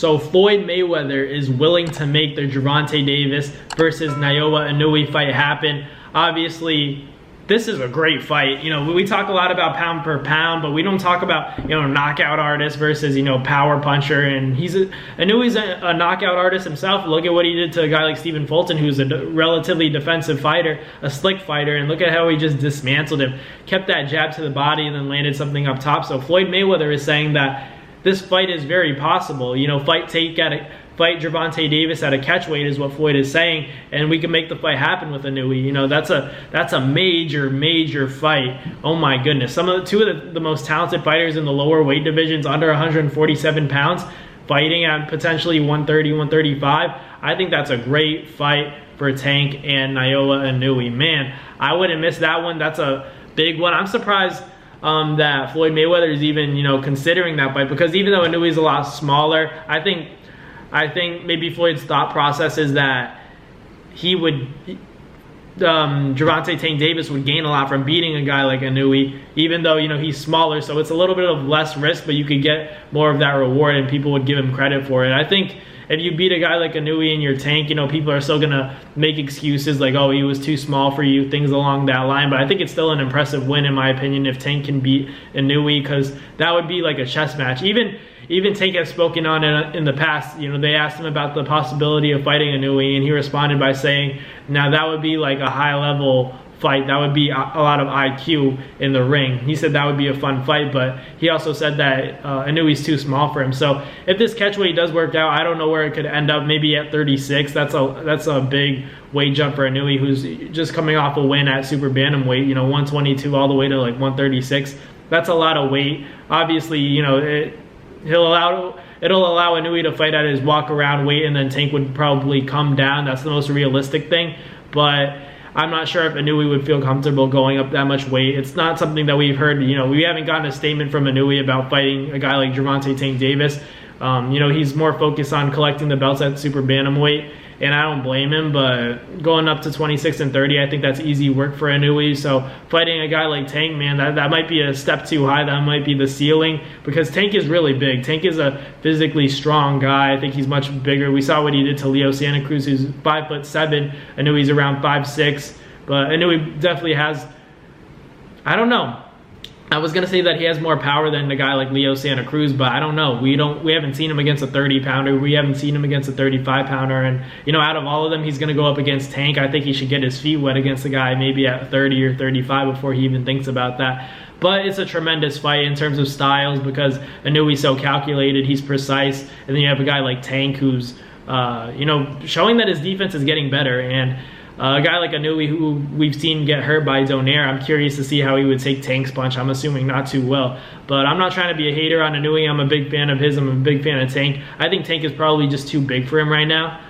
So Floyd Mayweather is willing to make the Gervonta Davis versus Inoue fight happen. Obviously, this is a great fight. You know, we talk a lot about pound per pound, but we don't talk about, you know, knockout artist versus, you know, power puncher. And Inoue's a knockout artist himself. Look at what he did to a guy like Stephen Fulton, who's a relatively defensive fighter, a slick fighter, and look at how he just dismantled him. Kept that jab to the body and then landed something up top. So Floyd Mayweather is saying that this fight is very possible. You know, fight Gervonta Davis at a catchweight is what Floyd is saying, and we can make the fight happen with Inoue. You know, that's a major fight. Oh my goodness. Two of the most talented fighters in the lower weight divisions, under 147 pounds, fighting at potentially 130, 135. I think that's a great fight for Tank and Inoue. Man, I wouldn't miss that one. That's a big one. I'm surprised that Floyd Mayweather is even, you know, considering that fight, because even though Inoue is a lot smaller, I think maybe Floyd's thought process is that he would, Gervonta Tank Davis would gain a lot from beating a guy like Inoue, even though, you know, he's smaller, so it's a little bit of less risk, but you could get more of that reward and people would give him credit for it. I think if you beat a guy like Inoue in your Tank, you know, people are still gonna make excuses like, oh, he was too small for you, things along that line. But I think it's still an impressive win, in my opinion, if Tank can beat Inoue, because that would be like a chess match. Even Tank has spoken on it in the past. You know, they asked him about the possibility of fighting Inoue, and he responded by saying, now that would be like a high-level fight. That would be a lot of IQ in the ring. He said that would be a fun fight, but he also said that Inoue's too small for him. So if this catchweight does work out, I don't know where it could end up. Maybe at 36. That's a big weight jump for Inoue, who's just coming off a win at super bantamweight. You know, 122 all the way to like 136. That's a lot of weight. Obviously, you know, it'll allow Inoue to fight at his walk around weight, and then Tank would probably come down. That's the most realistic thing. But I'm not sure if Inoue would feel comfortable going up that much weight. It's not something that we've heard. You know, we haven't gotten a statement from Inoue about fighting a guy like Gervonta Tank Davis. You know, he's more focused on collecting the belts at super bantamweight, and I don't blame him. But going up to 26 and 30, I think that's easy work for Inoue. So fighting a guy like Tank, man, that might be a step too high. That might be the ceiling, because Tank is really big. Tank is a physically strong guy. I think he's much bigger. We saw what he did to Leo Santa Cruz, who's 5'7". Inoue's around 5'6", but Inoue definitely has, I don't know. I was gonna say that he has more power than a guy like Leo Santa Cruz, but I don't know. We haven't seen him against a 30-pounder. We haven't seen him against a 35-pounder. And, you know, out of all of them, he's gonna go up against Tank. I think he should get his feet wet against a guy maybe at 30 or 35 before he even thinks about that. But it's a tremendous fight in terms of styles, because Inoue's so calculated, he's precise, and then you have a guy like Tank who's, you know, showing that his defense is getting better. And a guy like Inoue, who we've seen get hurt by Donaire, I'm curious to see how he would take Tank's punch. I'm assuming not too well. But I'm not trying to be a hater on Inoue. I'm a big fan of his. I'm a big fan of Tank. I think Tank is probably just too big for him right now.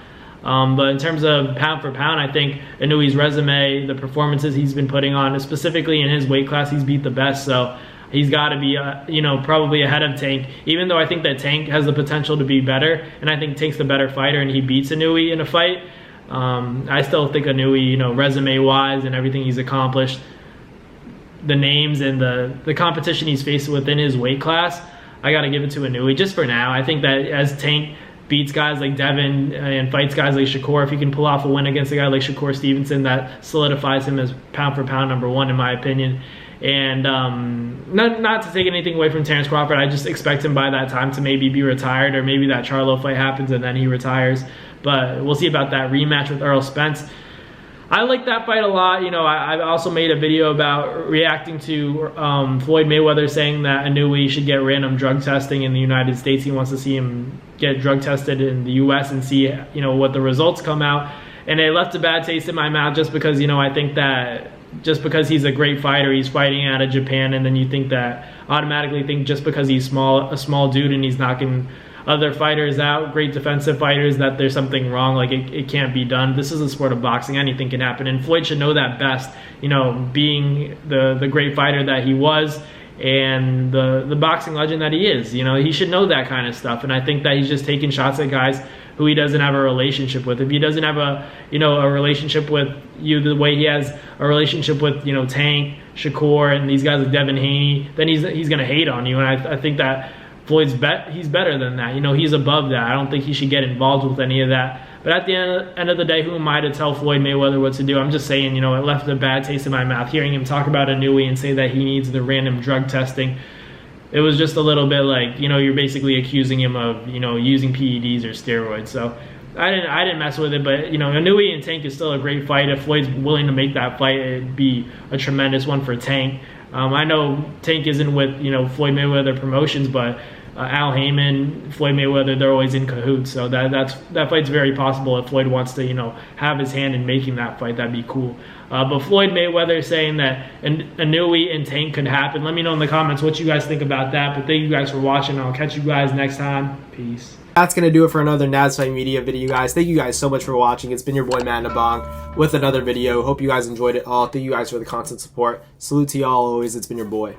But in terms of pound for pound, I think Inoue's resume, the performances he's been putting on, specifically in his weight class, he's beat the best. So he's got to be, you know, probably ahead of Tank, even though I think that Tank has the potential to be better. And I think Tank's the better fighter, and he beats Inoue in a fight. I still think Inoue, you know, resume-wise and everything he's accomplished, the names and the competition he's faced within his weight class, I got to give it to Inoue just for now. I think that as Tank beats guys like Devin and fights guys like Shakur, if he can pull off a win against a guy like Shakur Stevenson, that solidifies him as pound for pound #1, in my opinion. And not to take anything away from Terrence Crawford, I just expect him by that time to maybe be retired, or maybe that Charlo fight happens and then he retires. But we'll see about that rematch with Errol Spence. I like that fight a lot. You know, I also made a video about reacting to Floyd Mayweather saying that Inoue should get random drug testing in the United States. He wants to see him get drug tested in the U.S. and see, you know, what the results come out. And it left a bad taste in my mouth, just because, you know, I think that just because he's a great fighter, he's fighting out of Japan, and then you think that, automatically think just because he's a small dude and he's knocking other fighters out, great defensive fighters, that there's something wrong, like it can't be done. This is a sport of boxing, anything can happen, and Floyd should know that best, you know, being the great fighter that he was and the boxing legend that he is. You know, he should know that kind of stuff, and I think that he's just taking shots at guys who he doesn't have a relationship with. If he doesn't have a relationship with you the way he has a relationship with, you know, Tank, Shakur, and these guys like Devin Haney, then he's gonna hate on you. And I think that he's better than that. You know, he's above that. I don't think he should get involved with any of that. But at the end of the day, who am I to tell Floyd Mayweather what to do? I'm just saying, you know, it left a bad taste in my mouth hearing him talk about Inoue and say that he needs the random drug testing. It was just a little bit like, you know, you're basically accusing him of, you know, using PEDs or steroids. So I didn't mess with it, but, you know, Inoue and Tank is still a great fight. If Floyd's willing to make that fight, it'd be a tremendous one for Tank. I know Tank isn't with, you know, Floyd Mayweather Promotions, but Al Heyman, Floyd Mayweather, they're always in cahoots. So that fight's very possible if Floyd wants to, you know, have his hand in making that fight. That'd be cool. But Floyd Mayweather saying that Inoue and Tank could happen. Let me know in the comments what you guys think about that. But thank you guys for watching. I'll catch you guys next time. Peace. That's going to do it for another Naz Fight Media video, guys. Thank you guys so much for watching. It's been your boy, Matt Nabong, with another video. Hope you guys enjoyed it all. Thank you guys for the constant support. Salute to y'all always. It's been your boy.